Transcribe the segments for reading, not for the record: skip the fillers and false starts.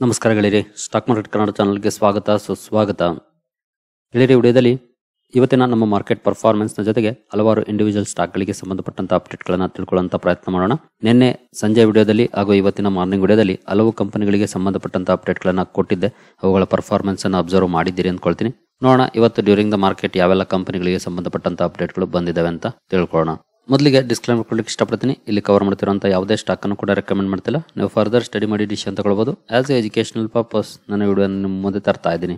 ನಮಸ್ಕಾರ ಗೆಳೆಯರಿ, stock market Kannada ಚಾನಲ್ಗೆ ಸ್ವಾಗತ ಸುಸ್ವಾಗತ. ಗೆಳೆಯರಿ, ವಿಡಿಯೋದಲ್ಲಿ ಇವತ್ತಿನ ನಮ್ಮ ಮಾರ್ಕೆಟ್ ಪರ್ಫಾರ್ಮೆನ್ಸ್ನ ಜೊತೆಗೆ ಹಲವಾರು ಇಂಡಿವಿಜುವಲ್ ಸ್ಟಾಕ್ಗಳಿಗೆ ಸಂಬಂಧಪಟ್ಟಂತ ಅಪ್ಡೇಟ್ಗಳನ್ನು ತಿಳ್ಕೊಳ್ಳುವಂತ ಪ್ರಯತ್ನ ಮಾಡೋಣ. ನಿನ್ನೆ ಸಂಜೆ ವಿಡಿಯೋದಲ್ಲಿ ಹಾಗೂ ಇವತ್ತಿನ ಮಾರ್ನಿಂಗ್ ವಿಡಿಯೋದಲ್ಲಿ ಹಲವು ಕಂಪನಿಗಳಿಗೆ ಸಂಬಂಧಪಟ್ಟಂತ ಅಪ್ಡೇಟ್ಗಳನ್ನು ಕೊಟ್ಟಿದ್ದೆ. ಅವುಗಳ ಪರ್ಫಾರ್ಮೆನ್ಸ್ ಅನ್ನು ಅಬ್ಸರ್ವ್ ಮಾಡಿದ್ದೀರಿ ಅಂದ್ಕೊಳ್ತೀನಿ. ನೋಡೋಣ ಇವತ್ತು ಡ್ಯೂರಿಂಗ್ ದ ಮಾರ್ಕೆಟ್ ಯಾವೆಲ್ಲ ಕಂಪನಿಗಳಿಗೆ ಸಂಬಂಧಪಟ್ಟಂತ ಅಪ್ಡೇಟ್ಗಳು ಬಂದಿದ್ದಾವೆ ಅಂತ ತಿಳ್ಕೊಳ್ಳೋಣ. ಮೊದಲಿಗೆ ಡಿಸ್ಕ್ಲೇಮರ್ ಕೊಡ್ಲಿಕ್ಕೆ ಇಷ್ಟಪಡ್ತೀನಿ. ಇಲ್ಲಿ ಕವರ್ ಮಾಡ್ತಿರುವಂಥ ಯಾವುದೇ ಸ್ಟಾಕ್ ಅನ್ನು ಕೂಡ ರೆಕಮೆಂಡ್ ಮಾಡ್ತಿಲ್ಲ. ನೀವು ಫರ್ದರ್ ಸ್ಟಡಿ ಮಾಡಿ ಡಿಸಿಷನ್ ತಗೊಳ್ಬಹುದು. ಆಸ್ ಎ ಎಜುಕೇಶನಲ್ ಪರ್ಪಸ್ ನನ್ನ ವಿಡಿಯೋ ನಿಮ್ಮ ಮುಂದೆ ತರ್ತಾ ಇದ್ದೀನಿ.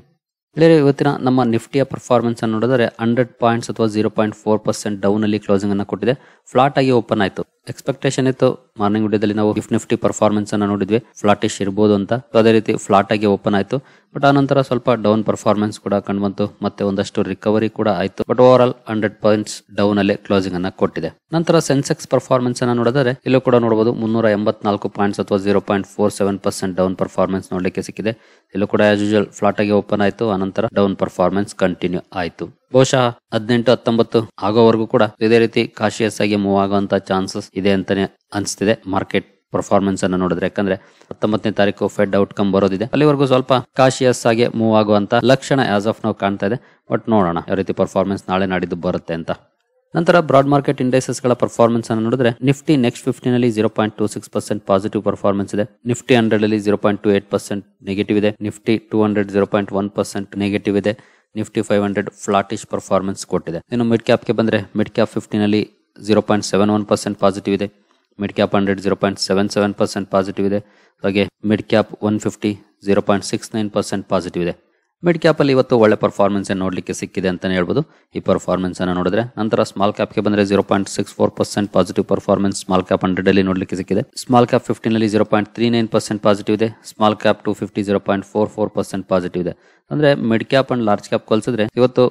ಇವತ್ತಿನ ನಮ್ಮ ನಿಫ್ಟಿಯ ಪರ್ಫಾರ್ಮೆನ್ಸ್ ಅನ್ನು ನೋಡಿದರೆ 100 ಪಾಯಿಂಟ್ಸ್ ಅಥವಾ 0.4% ಡೌನ್ ಅಲ್ಲಿ ಕ್ಲೋಸಿಂಗ್ ಅನ್ನು ಕೊಟ್ಟಿದೆ. ಫ್ಲಾಟ್ ಆಗಿ ಓಪನ್ ಆಯಿತು. ಎಕ್ಸ್ಪೆಕ್ಟೇಷನ್ ಇತ್ತು ಮಾರ್ನಿಂಗ್ ವಿಡಿಯೋದಲ್ಲಿ ನಾವು ನಿಫ್ಟಿ ಪರ್ಫಾರ್ಮೆನ್ಸ್ ಅನ್ನು ನೋಡಿದ್ವಿ, ಫ್ಲಾಟಿಶ್ ಇರಬಹುದು ಅಂತ. ಅದೇ ರೀತಿ ಫ್ಲಾಟ್ ಆಗಿ ಓಪನ್ ಆಯಿತು. ಬಟ್ ಆ ನಂತರ ಸ್ವಲ್ಪ ಡೌನ್ ಪರ್ಫಾರ್ಮೆನ್ಸ್ ಕೂಡ ಕಂಡುಬಂತು, ಮತ್ತೆ ಒಂದಷ್ಟು ರಿಕವರಿ ಕೂಡ ಆಯಿತು. But over all 100 points down ಅಲ್ಲೇ ಕ್ಲೋಸಿಂಗ್ ಅನ್ನ ಕೊಟ್ಟಿದೆ. ನಂತರ ಸೆನ್ಸೆಕ್ಸ್ ಪರ್ಫಾರ್ಮೆನ್ಸ್ ಅನ್ನು ನೋಡಿದರೆ ಇಲ್ಲೂ ಕೂಡ ನೋಡಬಹುದು 384 ಪಾಯಿಂಟ್ಸ್ ಅಥವಾ 0.47% ಡೌನ್ ಪರ್ಫಾರ್ಮೆನ್ಸ್ ನೋಡಲಿಕ್ಕೆ ಸಿಕ್ಕಿದೆ. ಇಲ್ಲೂ ಕೂಡ ಆಸ್ ಯೂಶುವಲ್ ಫ್ಲಾಟ್ ಆಗಿ ಓಪನ್ ಆಯಿತು. ಆನಂತರ ಡೌನ್ ಪರ್ಫಾರ್ಮೆನ್ಸ್ ಕಂಟಿನ್ಯೂ ಆಯಿತು. ಬಹುಶಃ 18-19 ಆಗೋವರೆಗೂ ಕೂಡ ಇದೇ ರೀತಿ ಕಾಶಿಯಸ್ ಆಗಿ ಮೂವ್ ಆಗುವಂತ ಚಾನ್ಸಸ್ ಇದೆ ಅಂತಾನೆ ಅನಿಸ್ತಿದೆ ಮಾರ್ಕೆಟ್ ಪರ್ಫಾರ್ಮೆನ್ಸ್ ಅನ್ನು ನೋಡಿದ್ರೆ. ಯಾಕಂದ್ರೆ 19ನೇ ತಾರೀಕು ಫೆಡ್ ಔಟ್ಕಮ್ ಬರೋದಿದೆ. ಅಲ್ಲಿವರೆಗೂ ಸ್ವಲ್ಪ ಕಾಶಿಯಸ್ ಆಗಿ ಮೂವ್ ಆಗುವಂತ ಲಕ್ಷಣ ಆಸ್ ಆಫ್ ನಾವು ಕಾಣ್ತಾ ಇದೆ. ಬಟ್ ನೋಡೋಣ ಯಾವ ರೀತಿ ಪರ್ಫಾರ್ಮೆನ್ಸ್ ನಾಳೆ ನಾಡಿದ್ದು ಬರುತ್ತೆ ಅಂತ. ನಂತರ ಬ್ರಾಡ್ ಮಾರ್ಕೆಟ್ ಇಂಡೈಸಸ್ ಗಳ ಪರ್ಫಾರ್ಮೆನ್ಸ್ ಅನ್ನು ನೋಡಿದ್ರೆ ನಿಫ್ಟಿ ನೆಕ್ಸ್ಟ್ 50 ನಲ್ಲಿ 0.26% ಪಾಸಿಟಿವ್ ಪರ್ಫಾರ್ಮೆನ್ಸ್ ಇದೆ. ನಿಫ್ಟಿ 100 ಅಲ್ಲಿ 0.28% ನೆಗೆಟಿವ್ ಇದೆ. ನಿಫ್ಟಿ 200 0.1% ನೆಗೆಟಿವ್ ಇದೆ. ನಿಫ್ಟಿ 500 ಫ್ಲಾಟಿಶ್ ಪರ್ಫಾರ್ಮೆನ್ಸ್ ಕೊಟ್ಟಿದೆ. ಇನ್ನು ಮಿಡ್ ಕ್ಯಾಪ್ ಗೆ ಬಂದ್ರೆ ಮಿಡ್ ಕ್ಯಾಪ್ 50 ನಲ್ಲಿ 0.71% ಪಾಸಿಟಿವ್ ಇದೆ. ಮಿಡ್ ಕ್ಯಾಪ್ 100 0.77% ಪಾಸಿಟಿವ್ ಇದೆ. ಹಾಗೆ ಮಿಡ್ ಕ್ಯಾಪ್ 150 0.69% ಪಾಸಿಟಿವ್ ಇದೆ. ಮಿಡ್ ಕ್ಯಾಪ್ ಅಲ್ಲಿ ಇವತ್ತು ಒಳ್ಳೆ ಪರ್ಫಾರ್ಮೆನ್ಸ್ ನೋಡ್ಲಿಕ್ಕೆ ಸಿಕ್ಕಿದೆ ಅಂತಾನೆ ಹೇಳ್ಬೋದು ಈ ಪರ್ಫಾರ್ಮೆನ್ಸ್ ಅನ್ನು ನೋಡಿದ್ರೆ. ನಂತರ ಸ್ಮಾಲ್ ಕ್ಯಾಪ್ ಗೆ ಬಂದ್ರೆ 0.64% ಪಾಸಿಟಿವ್ ಪರ್ಫಾರ್ಮೆನ್ಸ್ ಸ್ಮಾಲ್ ಕ್ಯಾಪ್ 100 ಅಲ್ಲಿ ನೋಡ್ಲಿಕ್ಕೆ ಸಿಕ್ಕಿದೆ. ಸ್ಮಾಲ್ ಕ್ಯಾಪ್ 15 ನಲ್ಲಿ 0.39% ಪಾಸಿಟಿವ್ ಇದೆ. ಸ್ಮಾಲ್ ಕ್ಯಾಪ್ 250 0.44% ಪಾಸಿಟಿವ್ ಇದೆ. ಅಂದ್ರೆ mid cap and large cap ಹೋಲಿಸಿದ್ರೆ ಇವತ್ತು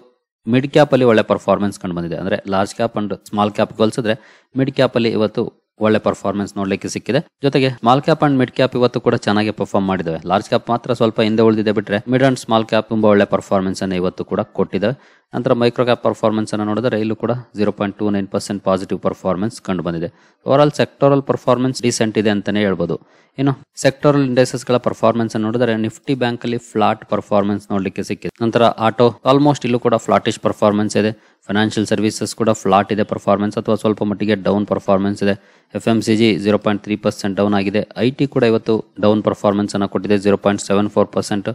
ಮಿಡ್ ಕ್ಯಾಪ್ ಅಲ್ಲಿ ಒಳ್ಳೆ ಪರ್ಫಾರ್ಮೆನ್ಸ್ ಕಂಡು ಬಂದಿದೆ. ಅಂದ್ರೆ large cap and small cap ಹೋಲಿಸಿದ್ರೆ ಮಿಡ್ ಕ್ಯಾಪ್ ಅಲ್ಲಿ ಇವತ್ತು ಒಳ್ಳೆ ಪರ್ಫಾರ್ಮೆನ್ಸ್ ನೋಡ್ಲಿಕ್ಕೆ ಸಿಕ್ಕಿದೆ. ಜೊತೆಗೆ small cap and mid cap ಇವತ್ತು ಕೂಡ ಚೆನ್ನಾಗಿ ಪರ್ಫಾರ್ಮ್ ಮಾಡಿದಾವೆ. ಲಾರ್ಜ್ ಕ್ಯಾಪ್ ಮಾತ್ರ ಸ್ವಲ್ಪ ಹಿಂದೆ ಉಳಿದಿದೆ ಬಿಟ್ರೆ ಮಿಡ್ ಅಂಡ್ ಸ್ಮಾಲ್ ಕ್ಯಾಪ್ ತುಂಬಾ ಒಳ್ಳೆ ಪರ್ಫಾರ್ಮೆನ್ಸ್ ಅನ್ನು ಇವತ್ತು ಕೂಡ ಕೊಟ್ಟಿದ್ದಾವೆ. ನಂತರ ಮೈಕ್ರೋ ಕ್ಯಾಪ್ ಪರ್ಫಾರ್ಮೆನ್ಸ್ ಅನ್ನು ನೋಡಿದ್ರೆ ಇಲ್ಲೂ ಕೂಡ 0.29% ಪಾಸಿಟಿವ್ ಪರ್ಫಾರ್ಮೆನ್ಸ್ ಕಂಡು ಬಂದಿದೆ. Overall sectoral performance decent ಇದೆ ಅಂತಾನೆ ಹೇಳ್ಬೋದು. ಇನ್ನು ಸೆಕ್ಟೋರಲ್ ಇಂಡೈಸಸ್ ಗಳ ಪರ್ಫಾರ್ಮೆನ್ಸ್ ಅನ್ನು ನೋಡಿದ್ರೆ ನಿಫ್ಟಿ ಬ್ಯಾಂಕ್ ಅಲ್ಲಿ ಫ್ಲಾಟ್ ಪರ್ಫಾರ್ಮೆನ್ಸ್ ನೋಡ್ಲಿಕ್ಕೆ ಸಿಕ್ಕಿದೆ. ನಂತರ ಆಟೋ ಆಲ್ಮೋಸ್ಟ್ ಇಲ್ಲೂ ಕೂಡ ಫ್ಲಾಟಿಶ್ ಪರ್ಫಾರ್ಮೆನ್ಸ್ ಇದೆ. ಫೈನಾನ್ಷಿಯಲ್ ಸರ್ವಿಸಸ್ ಕೂಡ ಫ್ಲಾಟ್ ಇದೆ ಪರ್ಫಾರ್ಮೆನ್ಸ್ ಅಥವಾ ಸ್ವಲ್ಪ ಮಟ್ಟಿಗೆ ಡೌನ್ ಪರ್ಫಾರ್ಮೆನ್ಸ್ ಇದೆ. FMCG 0.3% ಡೌನ್ ಆಗಿದೆ. IT ಕೂಡ ಇವತ್ತು ಡೌನ್ ಪರ್ಫಾರ್ಮೆನ್ಸ್ ಅನ್ನು ಕೊಟ್ಟಿದೆ 0.74%.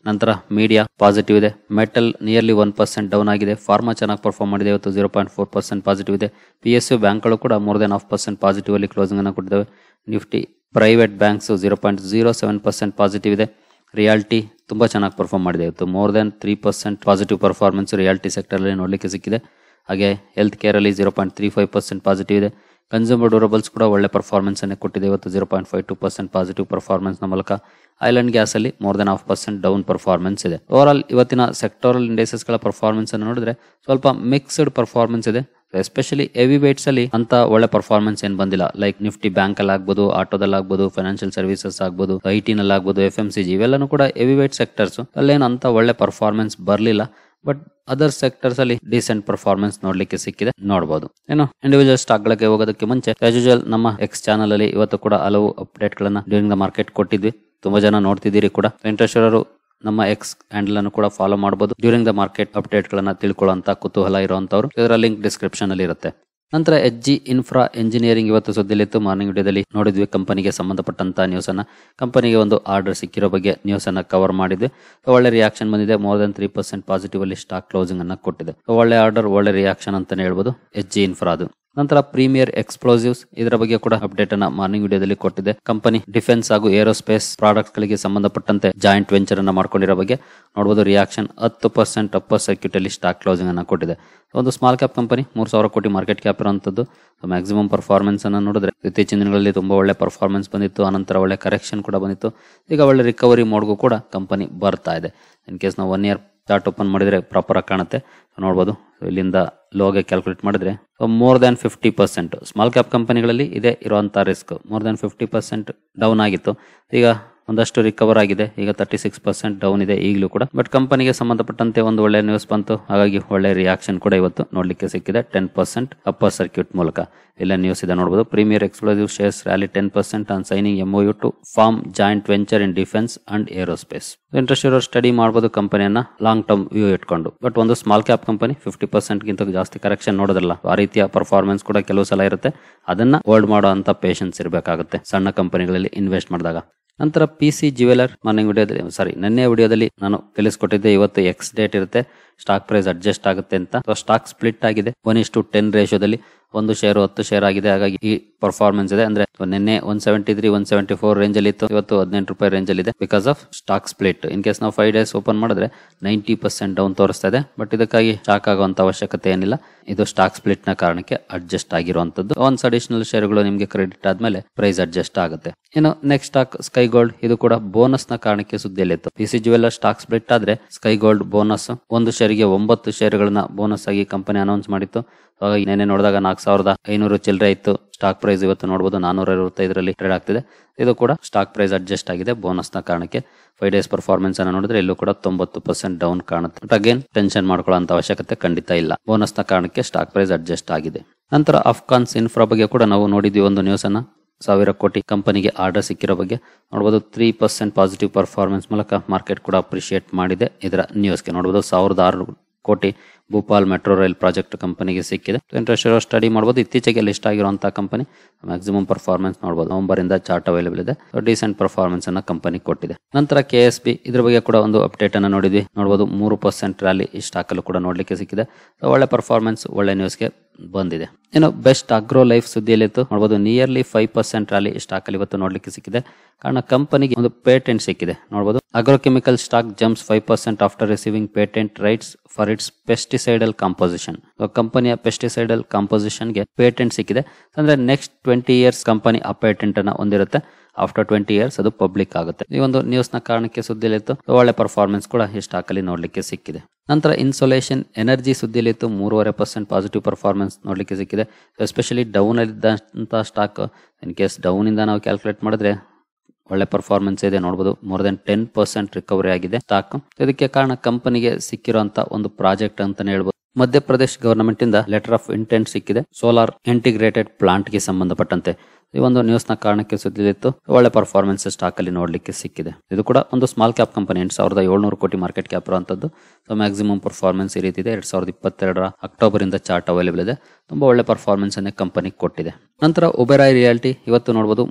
ನಂತರ ಮೀಡಿಯಾ ಪಾಸಿಟಿವ್ ಇದೆ. ಮೆಟಲ್ ನಿಯರ್ಲಿ 1% ಡೌನ್ ಆಗಿದೆ. ಫಾರ್ಮಾ ಚೆನ್ನಾಗಿ ಪರ್ಫಾರ್ಮ್ ಮಾಡಿದೆ ಇವತ್ತು 0.4% ಪಾಸಿಟಿವ್ ಇದೆ. PSU ಬ್ಯಾಂಕ್ಗಳು ಕೂಡ ಮೋರ್ ದೆನ್ 0.5% ಪಾಸಿಟಿವ್ ಅಲ್ಲಿ ಕ್ಲೋಸಿಂಗ್ ಅನ್ನು ಕೊಟ್ಟಿದ್ದಾವೆ. ನಿಫ್ಟಿ ಪ್ರೈವೇಟ್ ಬ್ಯಾಂಕ್ಸ್ 0.07% ಪಾಸಿಟಿವ್ ಇದೆ. ರಿಯಾಲ್ಟಿ ತುಂಬಾ ಚೆನ್ನಾಗಿ ಪರ್ಫಾರ್ಮ್ ಮಾಡಿದೆ ಇವತ್ತು more than 3% positive performance realty sector ಅಲ್ಲಿ ನೋಡ್ಲಿಕ್ಕೆ ಸಿಕ್ಕಿದೆ. ಹಾಗೆ ಹೆಲ್ತ್ ಕೇರ್ ಅಲ್ಲಿ 0.35% ಪಾಸಿಟಿವ್ ಇದೆ. ಕನ್ಸ್ಯೂಮರ್ ಡ್ಯೂರಬಲ್ಸ್ ಕೂಡ ಒಳ್ಳೆ ಪರ್ಫಾರ್ಮೆನ್ಸ್ ಅನ್ನು ಕೊಟ್ಟಿದೆ ಇವತ್ತು 0.52% ಪಾಸಿಟಿವ್ ಪರ್ಫಾರ್ಮೆನ್ಸ್ ನ ಮೂಲಕ. ಐಲ್ಯಾಂಡ್ ಗ್ಯಾಸ್ ಅಲ್ಲಿ ಮೋರ್ ದೆನ್ 0.5% ಡೌನ್ ಪರ್ಫಾರ್ಮೆನ್ಸ್ ಇದೆ. ಓವರ್ ಆಲ್ ಇವತ್ತಿನ ಸೆಕ್ಟೋರಲ್ ಇಂಡೈಸಸ್ ಗಳ ಪರ್ಫಾರ್ಮೆನ್ಸ್ ಅನ್ನು ನೋಡಿದ್ರೆ ಸ್ವಲ್ಪ ಮಿಕ್ಸ್ಡ್ ಪರ್ಫಾರ್ಮೆನ್ಸ್ ಇದೆ. ಎಸ್ಪೆಷಲಿ ಹೆವಿ ವೇಟ್ಸ್ ಅಲ್ಲಿ ಅಂತ ಒಳ್ಳೆ ಪರ್ಫಾರ್ಮೆನ್ಸ್ ಏನ್ ಬಂದಿಲ್ಲ. ಲೈಕ್ ನಿಫ್ಟಿ ಬ್ಯಾಂಕ್ ಅಲ್ಲಿ ಆಗ್ಬೋದು, ಆಟೋದಲ್ಲಿ ಆಗ್ಬೋದು, ಫೈನಾನ್ಷಿಯಲ್ ಸರ್ವಿಸಸ್ ಆಗ್ಬೋದು, IT ನಲ್ಲಿ ಆಗ್ಬೋದು, FMCG ಇವೆಲ್ಲನೂ ಕೂಡ ಹೆವಿ ವೇಟ್ ಸೆಕ್ಟರ್ಸ್ ಅಲ್ಲೇನು ಅಂತ ಒಳ್ಳೆ ಪರ್ಫಾರ್ಮೆನ್ಸ್ ಬರಲಿಲ್ಲ. ಬಟ್ ಅದರ್ ಸೆಕ್ಟರ್ಸ್ ಅಲ್ಲಿ ಡಿಸೆಂಟ್ ಪರ್ಫಾರ್ಮೆನ್ಸ್ ನೋಡ್ಲಿಕ್ಕೆ ಸಿಕ್ಕಿದೆ ನೋಡಬಹುದು. ಏನು ಇಂಡಿವಿಜುವಲ್ ಸ್ಟಾಕ್ ಗಳಿಗೆ ಹೋಗೋದಕ್ಕೆ ಮುಂಚೆ ಆಸ್ ಯೂಶುವಲ್ ನಮ್ಮ ಎಕ್ಸ್ ಚಾನಲ್ ಅಲ್ಲಿ ಇವತ್ತು ಕೂಡ ಹಲವು ಅಪ್ಡೇಟ್ ಗಳನ್ನ ಡ್ಯೂರಿಂಗ್ ದ ಮಾರ್ಕೆಟ್ ಕೊಟ್ಟಿದ್ವಿ. ತುಂಬಾ ಜನ ನೋಡ್ತಿದ್ದೀರಿ ಕೂಡ. ಇಂಟ್ರೆಸ್ಟ್ ಇರೋರು ನಮ್ಮ ಎಕ್ಸ್ ಹ್ಯಾಂಡಲ್ ಅನ್ನು ಕೂಡ ಫಾಲೋ ಮಾಡಬಹುದು. ಡ್ಯೂರಿಂಗ್ ದ ಮಾರ್ಕೆಟ್ ಅಪ್ಡೇಟ್ ಗಳನ್ನ ತಿಳ್ಕೊಳ್ಳುವಂತ ಕುತೂಹಲ ಇರುವಂತವ್ರು ಇದರ ಲಿಂಕ್ ಡಿಸ್ಕ್ರಿಪ್ಷನ್ ಅಲ್ಲಿ ಇರುತ್ತೆ. ನಂತರ HG ಇನ್ಫ್ರಾ ಎಂಜಿನಿಯರಿಂಗ್ ಇವತ್ತು ಸುದ್ದಿಲಿತ್ತು. ಮಾರ್ನಿಂಗ್ ವಿಡಿಯೋದಲ್ಲಿ ನೋಡಿದ್ವಿ ಕಂಪನಿಗೆ ಸಂಬಂಧಪಟ್ಟಂತ ನ್ಯೂಸ್ ಅನ್ನ. ಕಂಪನಿಗೆ ಒಂದು ಆರ್ಡರ್ ಸಿಕ್ಕಿರೋ ಬಗ್ಗೆ ನ್ಯೂಸ್ ಅನ್ನ ಕವರ್ ಮಾಡಿದ್ವಿ. ಒಳ್ಳೆ ರಿಯಾಕ್ಷನ್ ಬಂದಿದೆ. ಮೋರ್ ದೆನ್ 3% ಪಾಸಿಟಿವ್ ಅಲ್ಲಿ ಸ್ಟಾಕ್ ಕ್ಲೋಸಿಂಗ್ ಅನ್ನ ಕೊಟ್ಟಿದೆ. ಒಳ್ಳೆ ಆರ್ಡರ್, ಒಳ್ಳೆ ರಿಯಾಕ್ಷನ್ ಅಂತಾನೆ ಹೇಳ್ಬೋದು HG ಇನ್ಫ್ರಾದು. ನಂತರ ಪ್ರೀಮಿಯರ್ ಎಕ್ಸ್ಪ್ಲೋಸಿವ್ಸ್ ಇದರ ಬಗ್ಗೆ ಕೂಡ ಅಪ್ಡೇಟ್ ಅನ್ನ ಮಾರ್ನಿಂಗ್ ವಿಡಿಯೋದಲ್ಲಿ ಕೊಟ್ಟಿದೆ. ಕಂಪನಿ ಡಿಫೆನ್ಸ್ ಹಾಗೂ ಏರೋಸ್ಪೇಸ್ ಪ್ರಾಡಕ್ಟ್ಸ್ ಗಳಿಗೆ ಸಂಬಂಧಪಟ್ಟಂತೆ ಜಾಯಿಂಟ್ ವೆಂಚರ್ ಅನ್ನ ಮಾಡ್ಕೊಂಡಿರೋ ಬಗ್ಗೆ ನೋಡಬಹುದು. ರಿಯಾಕ್ಷನ್ 10% ಅಪ್ಪರ್ ಸರ್ಕ್ಯೂಟ್ ಅಲ್ಲಿ ಸ್ಟಾಕ್ ಕ್ಲೋಸಿಂಗ್ ಅನ್ನ ಕೊಟ್ಟಿದೆ. ಒಂದು ಸ್ಮಾಲ್ ಕ್ಯಾಪ್ ಕಂಪನಿ 3,000 ಕೋಟಿ ಮಾರ್ಕೆಟ್ ಕ್ಯಾಪ್ ಇರುವಂತದ್ದು. ಮ್ಯಾಕ್ಸಿಮಮ್ ಪರ್ಫಾರ್ಮೆನ್ಸ್ ಅನ್ನ ನೋಡಿದ್ರೆ ಇತ್ತೀಚಿನ ದಿನಗಳಲ್ಲಿ ತುಂಬಾ ಒಳ್ಳೆ ಪರ್ಫಾರ್ಮೆನ್ಸ್ ಬಂದಿತ್ತು. ಆನಂತರ ಒಳ್ಳೆ ಕರೆಕ್ಷನ್ ಕೂಡ ಬಂದಿತ್ತು. ಈಗ ಒಳ್ಳೆ ರಿಕವರಿ ಮೋಡ್ಗೂ ಕೂಡ ಕಂಪನಿ ಬರ್ತಾ ಇದೆ. ಇನ್ ಕೇಸ್ ನಾವು 1 year ಚಾರ್ಟ್ ಓಪನ್ ಮಾಡಿದ್ರೆ ಪ್ರಾಪರ್ ಆಗಿ ಕಾಣುತ್ತೆ ನೋಡಬಹುದು. ಇಲ್ಲಿಂದ ಲೋಗೆ ಕ್ಯಾಲ್ಕುಲೇಟ್ ಮಾಡಿದ್ರೆ ಮೋರ್ ದನ್ 50% ಸ್ಮಾಲ್ ಕ್ಯಾಪ್ ಕಂಪನಿಗಳಲ್ಲಿ ಇದೆ ಇರುವಂತಹ ರಿಸ್ಕ್. ಮೋರ್ ದನ್ 50% ಡೌನ್ ಆಗಿತ್ತು. ಈಗ ಒಂದಷ್ಟು ರಿಕವರ್ ಆಗಿದೆ. ಈಗ 36% ಡೌನ್ ಇದೆ ಈಗಲೂ ಕೂಡ. ಬಟ್ ಕಂಪನಿಗೆ ಸಂಬಂಧಪಟ್ಟಂತೆ ಒಂದು ಒಳ್ಳೆ ನ್ಯೂಸ್ ಬಂತು, ಹಾಗಾಗಿ ಒಳ್ಳೆ ರಿಯಾಕ್ಷನ್ ಕೂಡ ಇವತ್ತು ನೋಡ್ಲಿಕ್ಕೆ ಸಿಕ್ಕಿದೆ. 10% ಅಪ್ಪರ್ ಸರ್ಕ್ಯೂಟ್ ಮೂಲಕ ಇಲ್ಲ ನ್ಯೂಸ್ ಇದೆ ನೋಡಬಹುದು. Premier explosive shares rally 10% on signing MOU to form joint venture in defence and aerospace. Interest ಇರೋರು ಸ್ಟಡಿ ಮಾಡಬಹುದು ಕಂಪನಿಯನ್ನ ಲಾಂಗ್ ಟರ್ಮ್ ವ್ಯೂ ಇಟ್ಕೊಂಡು. ಬಟ್ ಒಂದು ಸ್ಮಾಲ್ ಕ್ಯಾಪ್ ಕಂಪನಿ 50% ಗಿಂತ ಜಾಸ್ತಿ ಕರೆಕ್ಷನ್ ನೋಡೋದಲ್ಲ, ಆ ರೀತಿಯ ಪರ್ಫಾರ್ಮೆನ್ಸ್ ಕೂಡ ಕೆಲವು ಸಲ ಇರುತ್ತೆ. ಅದನ್ನ ಹೋಲ್ಡ್ ಮಾಡೋ ಅಂತ ಪೇಷನ್ಸ್ ಇರಬೇಕಾಗುತ್ತೆ ಸಣ್ಣ ಕಂಪನಿಗಳಲ್ಲಿ ಇನ್ವೆಸ್ಟ್ ಮಾಡಿದಾಗ. ನಂತರ PC ಜ್ಯುವೆಲರ್ ನಿನ್ನೆ ವಿಡಿಯೋದಲ್ಲಿ ನಾನು ತಿಳಿಸ್ಕೊಟ್ಟಿದ್ದೆ, ಇವತ್ತು ಎಕ್ಸ್ ಡೇಟ್ ಇರುತ್ತೆ, ಸ್ಟಾಕ್ ಪ್ರೈಸ್ ಅಡ್ಜಸ್ಟ್ ಆಗುತ್ತೆ ಅಂತ. ಸ್ಟಾಕ್ ಸ್ಪ್ಲಿಟ್ ಆಗಿದೆ 1:10 ರೇಷಿಯೋದಲ್ಲಿ. ಒಂದು ಶೇರು 10 ಶೇರ್ ಆಗಿದೆ. ಹಾಗಾಗಿ ಈ ಪರ್ಫಾರ್ಮೆನ್ಸ್ ಇದೆ. ಅಂದ್ರೆ ನಿನ್ನೆ 173 174 ರೇಂಜ್ ಅಲ್ಲಿ ಇತ್ತು, ಇವತ್ತು 18 ರೂಪಾಯಿ ರೇಂಜ್ ಅಲ್ಲಿ ಇದೆ because of stock split. In case ನಾವು 5 ಡೇಸ್ ಓಪನ್ ಮಾಡಿದ್ರೆ 90% ಡೌನ್ ತೋರಿಸ್ತಾ ಇದೆ. ಬಟ್ ಇದಕ್ಕಾಗಿ ಶಾಕ್ ಆಗುವಂತ ಅವಶ್ಯಕತೆ ಏನಿಲ್ಲ, ಇದು ಸ್ಟಾಕ್ ಸ್ಪ್ಲಿಟ್ ನ ಕಾರಣಕ್ಕೆ ಅಡ್ಜಸ್ಟ್ ಆಗಿರುವಂತದ್ದು. ಒನ್ಸ್ ಅಡಿಷನಲ್ ಶೇರ್ಗಳು ನಿಮಗೆ ಕ್ರೆಡಿಟ್ ಆದ್ಮೇಲೆ ಪ್ರೈಸ್ ಅಡ್ಜಸ್ಟ್ ಆಗುತ್ತೆ. ಇನ್ನು ನೆಕ್ಸ್ಟ್ ಸ್ಟಾಕ್ ಸ್ಕೈ ಗೋಲ್ಡ್, ಇದು ಕೂಡ ಬೋನಸ್ ನ ಕಾರಣಕ್ಕೆ ಸುದ್ದಿಯಲ್ಲಿತ್ತು. PC ಜ್ಯುವೆಲರ್ ಸ್ಟಾಕ್ ಸ್ಪ್ಲಿಟ್ ಆದ್ರೆ ಸ್ಕೈ ಗೋಲ್ಡ್ ಬೋನಸ್ ಒಂದು ಶೇರಿಗೆ 9 ಶೇರ್ಗಳನ್ನ ಬೋನಸ್ ಆಗಿ ಕಂಪನಿ ಅನೌನ್ಸ್ ಮಾಡಿತ್ತು. ನೆನೆ ನೋಡಿದಾಗ 4500 ಚಿಲ್ಲರೆ ಇತ್ತು ಸ್ಟಾಕ್ ಪ್ರೈಸ್. ಇವತ್ತು ನೋಡಬಹುದು 425 ಟ್ರೇಡ್ ಆಗ್ತಿದೆ. ಇದು ಕೂಡ ಸ್ಟಾಕ್ ಪ್ರೈಸ್ ಅಡ್ಜಸ್ಟ್ ಆಗಿದೆ ಬೋನಸ್ ನ ಕಾರಣಕ್ಕೆ. 5 ಡೇಸ್ ಪರ್ಫಾರ್ಮೆನ್ಸ್ ಅನ್ನು ನೋಡಿದ್ರೆ ಇಲ್ಲೂ ಕೂಡ 90% ಡೌನ್ ಕಾಣುತ್ತೆ. ಬಟ್ ಅಗೇನ್ ಟೆನ್ಷನ್ ಮಾಡ್ಕೊಳ್ಳೋ ಅವಶ್ಯಕತೆ ಖಂಡಿತ ಇಲ್ಲ, ಬೋನಸ್ ನ ಕಾರಣಕ್ಕೆ ಸ್ಟಾಕ್ ಪ್ರೈಸ್ ಅಡ್ಜಸ್ಟ್ ಆಗಿದೆ. ನಂತರ ಅಫ್ಘಾನ್ಸ್ ಇನ್ಫ್ರಾ ಬಗ್ಗೆ ಕೂಡ ನಾವು ನೋಡಿದ್ವಿ ಒಂದು ನ್ಯೂಸ್ ಅನ್ನ. 1000 ಕೋಟಿ ಕಂಪನಿಗೆ ಆರ್ಡರ್ ಸಿಕ್ಕಿರೋ ಬಗ್ಗೆ ನೋಡಬಹುದು. 3% ಪಾಸಿಟಿವ್ ಪರ್ಫಾರ್ಮೆನ್ಸ್ ಮೂಲಕ ಮಾರ್ಕೆಟ್ ಕೂಡ ಅಪ್ರಿಶಿಯೇಟ್ ಮಾಡಿದೆ. ಇದರ ನ್ಯೂಸ್ಗೆ ನೋಡಬಹುದು 1600 ಕೋಟಿ ಭೂಪಾಲ್ ಮೆಟ್ರೋ ರೈಲ್ ಪ್ರಾಜೆಕ್ಟ್ ಕಂಪನಿಗೆ ಸಿಕ್ಕಿದೆ. ಇಂಟ್ರೆಸ್ಟ್ ಇರೋ ಸ್ಟಡಿ ಮಾಡಬಹುದು. ಇತ್ತೀಚೆಗೆ ಲಿಸ್ಟ್ ಆಗಿರುವಂತಹ ಕಂಪನಿ. ಮ್ಯಾಕ್ಸಿಮಮ್ ಪರ್ಫಾರ್ಮೆನ್ಸ್ ನೋಡಬಹುದು. ನವೆಂಬರ್ ಇಂದ ಚಾರ್ಟ್ ಅವೈಲೇಬಲ್ ಇದೆ. ಡೀಸೆಂಟ್ ಪರ್ಫಾರ್ಮೆನ್ಸ್ ಅನ್ನ ಕಂಪನಿ ಕೊಟ್ಟಿದೆ. ನಂತರ KSB, ಇದ್ರ ಬಗ್ಗೆ ಕೂಡ ಒಂದು ಅಪ್ಡೇಟ್ ಅನ್ನ ನೋಡಿದ್ವಿ. ನೋಡಬಹುದು 3% ರ್ಯಾಲಿ ಈ ಸ್ಟಾಕ್ ಅಲ್ಲೂ ಕೂಡ ನೋಡ್ಲಿಕ್ಕೆ ಸಿಕ್ಕಿದೆ. ಒಳ್ಳೆ ಪರ್ಫಾರ್ಮೆನ್ಸ್, ಒಳ್ಳೆ ನ್ಯೂಸ್ಗೆ ಬಂದಿದೆ. ಇನ್ನು ಬೆಸ್ಟ್ ಅಗ್ರೋ ಲೈಫ್ ಸುದ್ದಿಯಲ್ಲಿತ್ತು ನೋಡಬಹುದು. ನಿಯರ್ಲಿ 5% ರ್ಯಾಲಿ ಈ ಸ್ಟಾಕ್ ಅಲ್ಲಿ ಇವತ್ತು ನೋಡ್ಲಿಕ್ಕೆ ಸಿಕ್ಕಿದೆ. ಕಾರಣ ಕಂಪನಿಗೆ ಒಂದು ಪೇಟೆಂಟ್ ಸಿಕ್ಕಿದೆ ನೋಡಬಹುದು. Agrochemical stock jumps 5% after receiving patent rights for its pesticidal composition. ಕಂಪನಿಯ ಪೆಸ್ಟಿಸೈಡಲ್ ಕಾಂಪೋಸಿಷನ್ ಗೆ ಪೇಟೆಂಟ್ ಸಿಕ್ಕಿದೆ. ಅಂದ್ರೆ ನೆಕ್ಸ್ಟ್ 20 ಇಯರ್ಸ್ ಕಂಪನಿ ಆ ಪೇಟೆಂಟ್ ಅನ್ನ ಹೊಂದಿರುತ್ತೆ. ಆಫ್ಟರ್ 20 ಇಯರ್ಸ್ ಅದು ಪಬ್ಲಿಕ್ ಆಗುತ್ತೆ. ಈ ಒಂದು ನ್ಯೂಸ್ ನ ಕಾರಣಕ್ಕೆ ಸುದ್ದಿಲಿತ್ತು. ಒಳ್ಳೆ ಪರ್ಫಾರ್ಮೆನ್ಸ್ ಕೂಡ ಈ ಸ್ಟಾಕ್ ಅಲ್ಲಿ ನೋಡ್ಲಿಕ್ಕೆ ಸಿಕ್ಕಿದೆ. ನಂತರ ಇನ್ಸೋಲೇಷನ್ ಎನರ್ಜಿ ಸುದ್ದಿಲಿತ್ತು. 3.5% ಪಾಸಿಟಿವ್ ಪರ್ಫಾರ್ಮೆನ್ಸ್ ನೋಡ್ಲಿಕ್ಕೆ ಸಿಕ್ಕಿದೆ. ಎಸ್ಪೆಷಲಿ ಡೌನ್ ಇದ್ದಂತ ಸ್ಟಾಕ್, ಇನ್ ಕೇಸ್ ಡೌನ್ ಇಂದ ನಾವು ಕ್ಯಾಲ್ಕುಲೇಟ್ ಮಾಡಿದ್ರೆ ಒಳ್ಳೆ ಪರ್ಫಾರ್ಮೆನ್ಸ್ ಇದೆ ನೋಡಬಹುದು. ಮೋರ್ ದೆನ್ 10% ರಿಕವರಿ ಆಗಿದೆ ಸ್ಟಾಕ್. ಇದಕ್ಕೆ ಕಾರಣ ಕಂಪನಿಗೆ ಸಿಕ್ಕಿರುವಂತ ಒಂದು ಪ್ರಾಜೆಕ್ಟ್ ಅಂತಾನೆ ಹೇಳ್ಬೋದು. ಮಧ್ಯಪ್ರದೇಶ್ ಗವರ್ನಮೆಂಟ್ ಇಂದ ಲೆಟರ್ ಆಫ್ ಇಂಟೆಂಟ್ ಸಿಕ್ಕಿದೆ ಸೋಲಾರ್ ಇಂಟಿಗ್ರೇಟೆಡ್ ಪ್ಲಾಂಟ್ ಗೆ ಸಂಬಂಧಪಟ್ಟಂತೆ. ಈ ಒಂದು ನ್ಯೂಸ್ ನ ಕಾರಣಕ್ಕೆ ಸುದ್ದಿಲಿತ್ತು. ಒಳ್ಳೆ ಪರ್ಫಾರ್ಮೆನ್ಸ್ ಸ್ಟಾಕ್ ಅಲ್ಲಿ ನೋಡ್ಲಿಕ್ಕೆ ಸಿಕ್ಕಿದೆ. ಇದು ಕೂಡ ಒಂದು ಸ್ಮಾಲ್ ಕ್ಯಾಪ್ ಕಂಪನಿ, 8700 ಕೋಟಿ ಮಾರ್ಕೆಟ್ ಕ್ಯಾಪ್ ಇರುವಂತದ್ದು. ಸೊ ಮ್ಯಾಕ್ಸಿಮಮ್ ಪರ್ಫಾರ್ಮೆನ್ಸ್ ಈ ರೀತಿ ಇದೆ. 2022 ಅಕ್ಟೋಬರ್ ಇಂದ ಚಾರ್ಟ್ ಅವೈಲೇಬಲ್ ಇದೆ. ತುಂಬಾ ಒಳ್ಳೆ ಪರ್ಫಾರ್ಮೆನ್ಸ್ ಅನ್ನೇ ಕಂಪನಿ ಕೊಟ್ಟಿದೆ. ನಂತರ ಒಬೆರಾಯ್ ರಿಯಾಲಿಟಿ ಇವತ್ತು ನೋಡಬಹುದು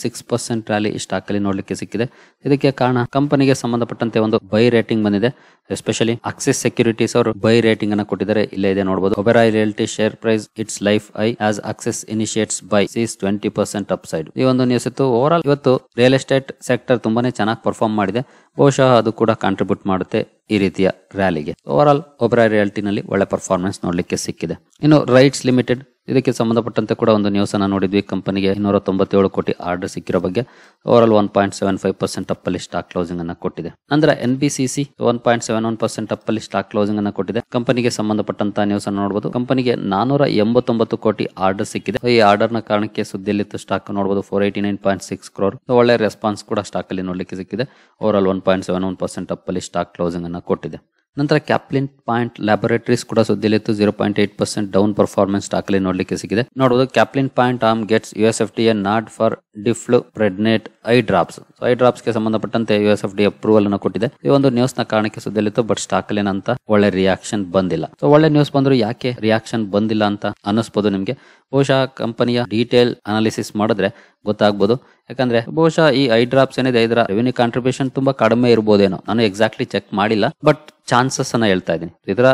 6% ರ್ಯಾಲಿ ಈ ಸ್ಟಾಕ್ ಅಲ್ಲಿ ನೋಡ್ಲಿಕ್ಕೆ ಸಿಕ್ಕಿದೆ. ಇದಕ್ಕೆ ಕಾರಣ ಕಂಪನಿಗೆ ಸಂಬಂಧಪಟ್ಟಂತೆ ಒಂದು ಬೈ ರೇಟಿಂಗ್ ಬಂದಿದೆ. ಎಸ್ಪೆಷಲಿ ಆಕ್ಸಿಸ್ ಸೆಕ್ಯೂರಿಟೀಸ್ ಅವರು ಬೈ ರೇಟಿಂಗ್ ಅನ್ನು ಕೊಟ್ಟಿದ್ದಾರೆ. ಇಲ್ಲೇ ಇದೆ ನೋಡಬಹುದು. Oberoi realty share price hits life high as Axis initiates buy sees 20% upside. ಈ ಒಂದು ನ್ಯೂಸ್ ಇತ್ತು. ಓವರ್ ಆಲ್ ಇವತ್ತು ರಿಯಲ್ ಎಸ್ಟೇಟ್ ಸೆಕ್ಟರ್ ತುಂಬಾನೇ ಚೆನ್ನಾಗಿ ಪರ್ಫಾರ್ಮ್ ಮಾಡಿದೆ. ಬಹುಶಃ ಅದು ಕೂಡ ಕಾಂಟ್ರಿಬ್ಯೂಟ್ ಮಾಡುತ್ತೆ ಈ ರೀತಿಯ ರ್ಯಾಲಿಗೆ. ಓವರ್ ಆಲ್ ಒಬೆರಾಯ್ ರಿಯಾಲಿಟಿನಲ್ಲಿ ಒಳ್ಳೆ ಪರ್ಫಾರ್ಮೆನ್ಸ್ ನೋಡ್ಲಿಕ್ಕೆ ಸಿಕ್ಕಿದೆ. ಇನ್ನು ರೈಟ್ಸ್ ಲಿಮಿಟೆಡ್, ಇದಕ್ಕೆ ಸಂಬಂಧಪಟ್ಟಂತೆ ಕೂಡ ಒಂದು ನ್ಯೂಸ್ ಅನ್ನ ನೋಡಿದ್ವಿ. ಕಂಪನಿಗೆ 297 ಕೋಟಿ ಆರ್ಡರ್ ಸಿಕ್ಕಿರೋ ಬಗ್ಗೆ. ಓವರ್ ಆಲ್ 1.75% ಅಪ್ ಅಲ್ಲಿ ಸ್ಟಾಕ್ ಕ್ಲೋಸಿಂಗ್ ಅನ್ನ ಕೊಟ್ಟಿದೆ. ನಂತರ NBCC 1.71% ಅಪ್ ಅಲ್ಲಿ ಸ್ಟಾಕ್ ಕ್ಲೋಸಿಂಗ್ ಅನ್ನ ಕೊಟ್ಟಿದೆ. ಕಂಪನಿಗೆ ಸಂಬಂಧಪಟ್ಟಂತ ನ್ಯೂಸ್ ಅನ್ನು ನೋಡಬಹುದು. ಕಂಪನಿಗೆ 489 ಕೋಟಿ ಆರ್ಡರ್ ಸಿಕ್ಕಿದೆ. ಈ ಆರ್ಡರ್ ನ ಕಾರಣಕ್ಕೆ ಸುದ್ದಿಯಲ್ಲಿತ್ತು ಸ್ಟಾಕ್ ನೋಡಬಹುದು. 489.6 crore. ಒಳ್ಳೆ ರೆಸ್ಪಾನ್ಸ್ ಕೂಡ ಸ್ಟಾಕ್ ಅಲ್ಲಿ ನೋಡ್ಲಿಕ್ಕೆ ಸಿಕ್ಕಿದೆ. ಓವರ್ ಆಲ್ 1.71% ಅಪ್ ಅಲ್ಲಿ ಸ್ಟಾಕ್ ಕ್ಲೋಸಿಂಗ್ ಅನ್ನ ಕೊಟ್ಟಿದೆ. ನಂತರ ಕ್ಯಾಪ್ಲಿನ್ ಪಾಯಿಂಟ್ ಲ್ಯಾಬೊರೇಟರೀಸ್ ಕೂಡ ಸುದ್ದಿಲಿತ್ತು. 0.8% ಡೌನ್ ಪರ್ಫಾರ್ಮೆನ್ಸ್ ಸ್ಟಾಕ್ ಅಲ್ಲಿ ನೋಡ್ಲಿಕ್ಕೆ ಸಿಕ್ಕಿದೆ. ನೋಡಬಹುದು Caplin Point arm gets USFDA nod for difluprednate eye drops. Eye drops ಗೆ ಸಂಬಂಧಪಟ್ಟಂತೆ USFDA ಅಪ್ರೂವಲ್ ಅನ್ನು ಕೊಟ್ಟಿದೆ. ಈ ಒಂದು ನ್ಯೂಸ್ ನ ಕಾರಣಕ್ಕೆ ಸುದ್ದಿಲಿತ್ತು. ಬಟ್ ಸ್ಟಾಕ್ ಅಲ್ಲಿ ಏನಂತ ಒಳ್ಳೆ ರಿಯಾಕ್ಷನ್ ಬಂದಿಲ್ಲ. ಸೊ ಒಳ್ಳೆ ನ್ಯೂಸ್ ಬಂದ್ರು ಯಾಕೆ ರಿಯಾಕ್ಷನ್ ಬಂದಿಲ್ಲ ಅಂತ ಅನಿಸ್ಬೋದು ನಿಮ್ಗೆ. ಬಹುಶಃ ಕಂಪನಿಯ ಡೀಟೇಲ್ ಅನಾಲಿಸಿಸ್ ಮಾಡಿದ್ರೆ ಗೊತ್ತಾಗ್ಬೋದು. ಯಾಕಂದ್ರೆ ಬಹುಶಃ ಈ ಐ ಡ್ರಾಪ್ಸ್ ಏನಿದೆ ಇದರ ರೆವೆನ್ಯೂ ಕಾಂಟ್ರಿಬ್ಯೂಷನ್ ತುಂಬಾ ಕಡಿಮೆ ಇರ್ಬೋದೇನೋ. ನಾನು ಎಕ್ಸಾಕ್ಟ್ಲಿ ಚೆಕ್ ಮಾಡಿಲ್ಲ, ಬಟ್ ಚಾನ್ಸಸ್ ಅನ್ನ ಹೇಳ್ತಾ ಇದ್ದೀನಿ. ಇದರ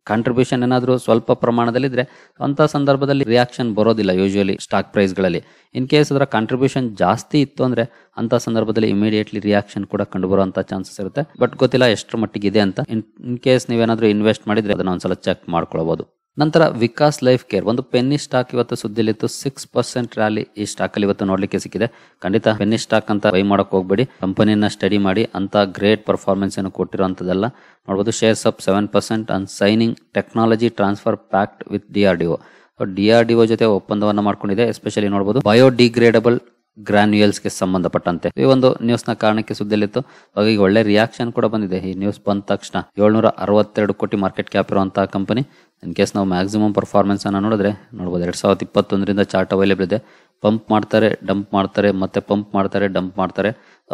ಕಾಂಟ್ರಿಬ್ಯೂಷನ್ ಏನಾದ್ರೂ ಸ್ವಲ್ಪ ಪ್ರಮಾಣದಲ್ಲಿ ಇದ್ರೆ ಅಂತ ಸಂದರ್ಭದಲ್ಲಿ ರಿಯಾಕ್ಷನ್ ಬರೋದಿಲ್ಲ ಯೂಶುವಲಿ ಸ್ಟಾಕ್ ಪ್ರೈಸ್ ಗಳಲ್ಲಿ. ಇನ್ ಕೇಸ್ ಅದರ ಕಾಂಟ್ರಿಬ್ಯೂಷನ್ ಜಾಸ್ತಿ ಇತ್ತು ಅಂದ್ರೆ ಅಂತ ಸಂದರ್ಭದಲ್ಲಿ ಇಮಿಡಿಯೇಟ್ಲಿ ರಿಯಾಕ್ಷನ್ ಕೂಡ ಕಂಡು ಬರುವಂತ ಚಾನ್ಸಸ್ ಇರುತ್ತೆ. ಬಟ್ ಗೊತ್ತಿಲ್ಲ ಎಷ್ಟರ ಮಟ್ಟಿಗೆ ಇದೆ ಅಂತ. ಇನ್ ಕೇಸ್ ನೀವೇನಾದ್ರೂ ಇನ್ವೆಸ್ಟ್ ಮಾಡಿದ್ರೆ ಅದನ್ನ ಒಂದ್ಸಲ ಚೆಕ್ ಮಾಡ್ಕೊಳ್ಬಹುದು. ನಂತರ ವಿಕಾಸ್ ಲೈಫ್ ಕೇರ್ ಒಂದು ಪೆನ್ನಿ ಸ್ಟಾಕ್ ಇವತ್ತು ಸುದ್ದಿಲಿತ್ತು. 6% ರ್ಯಾಲಿ ಈ ಸ್ಟಾಕ್ ಅಲ್ಲಿ ಇವತ್ತು ನೋಡ್ಲಿಕ್ಕೆ ಸಿಕ್ಕಿದೆ. ಖಂಡಿತ ಪೆನ್ನಿ ಸ್ಟಾಕ್ ಅಂತ ಬೈ ಮಾಡಕ್ ಹೋಗ್ಬೇಡಿ. ಕಂಪನಿಯನ್ನ ಸ್ಟಡಿ ಮಾಡಿ. ಅಂತ ಗ್ರೇಟ್ ಪರ್ಫಾರ್ಮೆನ್ಸ್ ಅನ್ನು ಕೊಟ್ಟಿರುವಂತದಲ್ಲ. ನೋಡಬಹುದು shares up 7% on signing technology transfer pact with DRDO. DRDO ಜೊತೆ ಒಪ್ಪಂದವನ್ನ ಮಾಡ್ಕೊಂಡಿದೆ. ಎಸ್ಪೆಷಲಿ ನೋಡಬಹುದು ಬಯೋಡಿಗ್ರೇಡಬಲ್ ಗ್ರಾನ್ಯೂಯಲ್ಸ್ ಗೆ ಸಂಬಂಧಪಟ್ಟಂತೆ ಈ ಒಂದು ನ್ಯೂಸ್ ನ ಕಾರಣಕ್ಕೆ ಸುದ್ದಿಯಲ್ಲಿತ್ತು. ಹಾಗಾಗಿ ಒಳ್ಳೆ ರಿಯಾಕ್ಷನ್ ಕೂಡ ಬಂದಿದೆ. ಈ ನ್ಯೂಸ್ ಬಂದ ತಕ್ಷಣ 762 ಕೋಟಿ ಮಾರ್ಕೆಟ್ ಕ್ಯಾಪ್ ಇರುವಂತಹ ಕಂಪನಿ. ಇನ್ ಕೇಸ್ ನಾವು ಮ್ಯಾಕ್ಸಿಮಮ್ ಪರ್ಫಾರ್ಮೆನ್ಸ್ ಅನ್ನ ನೋಡಿದ್ರೆ ನೋಡಬಹುದು 2021ರಿಂದ ಚಾರ್ಟ್ ಅವೈಲೇಬಲ್ ಇದೆ. ಪಂಪ್ ಮಾಡ್ತಾರೆ, ಡಂಪ್ ಮಾಡ್ತಾರೆ, ಮತ್ತೆ ಪಂಪ್ ಮಾಡ್ತಾರೆ, ಡಂಪ್ ಮಾಡ್ತಾರೆ.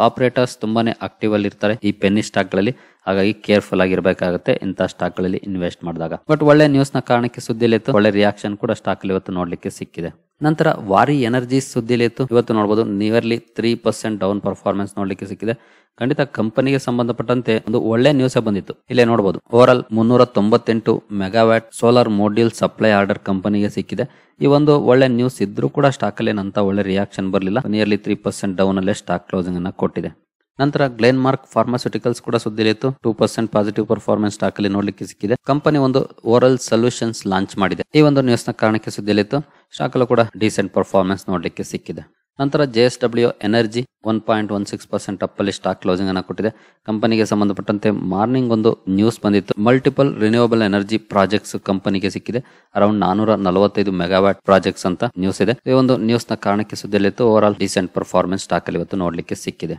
ಆಪರೇಟರ್ಸ್ ತುಂಬಾನೇ ಆಕ್ಟಿವ್ ಅಲ್ಲಿ ಇರ್ತಾರೆ ಈ ಪೆನ್ನಿ ಸ್ಟಾಕ್ ಗಳಲ್ಲಿ. ಹಾಗಾಗಿ ಕೇರ್ಫುಲ್ ಆಗಿರ್ಬೇಕಾಗುತ್ತೆ ಇಂತಹ ಸ್ಟಾಕ್ ಗಳಲ್ಲಿ ಇನ್ವೆಸ್ಟ್ ಮಾಡಿದಾಗ. ಬಟ್ ಒಳ್ಳೆ ನ್ಯೂಸ್ ನ ಕಾರಣಕ್ಕೆ ಸುದ್ದಿಯಲ್ಲಿ ಇತ್ತು. ಒಳ್ಳೆ ರಿಯಾಕ್ಷನ್ ಕೂಡ ಸ್ಟಾಕ್ ಅಲ್ಲಿ ಇವತ್ತು ನೋಡ್ಲಿಕ್ಕೆ ಸಿಕ್ಕಿದೆ. ನಂತರ ವಾರಿ ಎನರ್ಜಿ ಸುದ್ದಿಯಲ್ಲಿ ಇತ್ತು. ಇವತ್ತು ನೋಡಬಹುದು ನಿಯರ್ಲಿ 3% ಡೌನ್ ಪರ್ಫಾರ್ಮೆನ್ಸ್ ನೋಡ್ಲಿಕ್ಕೆ ಸಿಕ್ಕಿದೆ. ಖಂಡಿತ ಕಂಪನಿಗೆ ಸಂಬಂಧಪಟ್ಟಂತೆ ಒಂದು ಒಳ್ಳೆ ನ್ಯೂಸ್ ಬಂದಿತ್ತು. ಇಲ್ಲೇ ನೋಡಬಹುದು over all 398 megawatt solar module supply order ಕಂಪನಿಗೆ ಸಿಕ್ಕಿದೆ. ಈ ಒಂದು ಒಳ್ಳೆ ನ್ಯೂಸ್ ಇದ್ರೂ ಕೂಡ ಸ್ಟಾಕ್ ಅಲ್ಲಿ ಏನಂತ ಒಳ್ಳೆ ರಿಯಾಕ್ಷನ್ ಬರಲಿಲ್ಲ. ನಿಯರ್ಲಿ 3% ಡೌನ್ ಅಲ್ಲೇ ಸ್ಟಾಕ್ ಕ್ಲೋಸಿಂಗ್ ಅನ್ನ ಕೊಟ್ಟಿದೆ. ನಂತರ ಗ್ಲೇನ್ ಮಾರ್ಕ್ ಫಾರ್ಮಾಸ್ಯೂಟಿಕಲ್ಸ್ ಕೂಡ ಸುದ್ದಿಲಿತ್ತು. 2% ಪಾಸಿಟಿವ್ ಪರ್ಫಾರ್ಮೆನ್ಸ್ ಸ್ಟಾಕ್ ಅಲ್ಲಿ ನೋಡ್ಲಿಕ್ಕೆ ಸಿಕ್ಕಿದೆ. ಕಂಪನಿ ಒಂದು ಓರಲ್ ಸೊಲ್ಯೂಷನ್ಸ್ ಲಾಂಚ್ ಮಾಡಿದೆ. ಈ ಒಂದು ನ್ಯೂಸ್ ನ ಕಾರಣಕ್ಕೆ ಸುದ್ದಿಲಿತ್ತು. ಸ್ಟಾಕ್ ಅಲ್ಲೂ ಕೂಡ ಡೀಸೆಂಟ್ ಪರ್ಫಾರ್ಮೆನ್ಸ್ ನೋಡ್ಲಿಕ್ಕೆ ಸಿಕ್ಕಿದೆ. ನಂತರ JSW ಎನರ್ಜಿ 1.16% ಅಪ್ ಅಲ್ಲಿ ಸ್ಟಾಕ್ ಕ್ಲೋಸಿಂಗ್ ಅನ್ನ ಕೊಟ್ಟಿದೆ. ಕಂಪನಿಗೆ ಸಂಬಂಧಪಟ್ಟಂತೆ ಮಾರ್ನಿಂಗ್ ಒಂದು ನ್ಯೂಸ್ ಬಂದಿತ್ತು. ಮಲ್ಟಿಪಲ್ ರಿನ್ಯೂವಬಲ್ ಎನರ್ಜಿ ಪ್ರಾಜೆಕ್ಟ್ಸ್ ಕಂಪನಿಗೆ ಸಿಕ್ಕಿದೆ. ಅರೌಂಡ್ 445 ಮೆಗಾವ್ಯಾಟ್ ಪ್ರಾಜೆಕ್ಟ್ಸ್ ಅಂತ ನ್ಯೂಸ್ ಇದೆ. ಈ ಒಂದು ನ್ಯೂಸ್ ನ ಕಾರಣಕ್ಕೆ ಸುದ್ದಿಯಲ್ಲಿತ್ತು. Overall decent performance stock ಅಲ್ಲಿ ಇವತ್ತು ನೋಡ್ಲಿಕ್ಕೆ ಸಿಕ್ಕಿದೆ.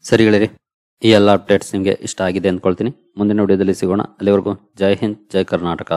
ಸರಿ ಗೆಳೆಯರಿ, ಈ ಎಲ್ಲ ಅಪ್ಡೇಟ್ಸ್ ನಿಮಗೆ ಇಷ್ಟ ಆಗಿದೆ ಅಂದ್ಕೊಳ್ತೀನಿ. ಮುಂದಿನ ವಿಡಿಯೋದಲ್ಲಿ ಸಿಗೋಣ. ಅಲ್ಲಿವರೆಗೂ ಜೈ ಹಿಂದ್, ಜೈ ಕರ್ನಾಟಕ.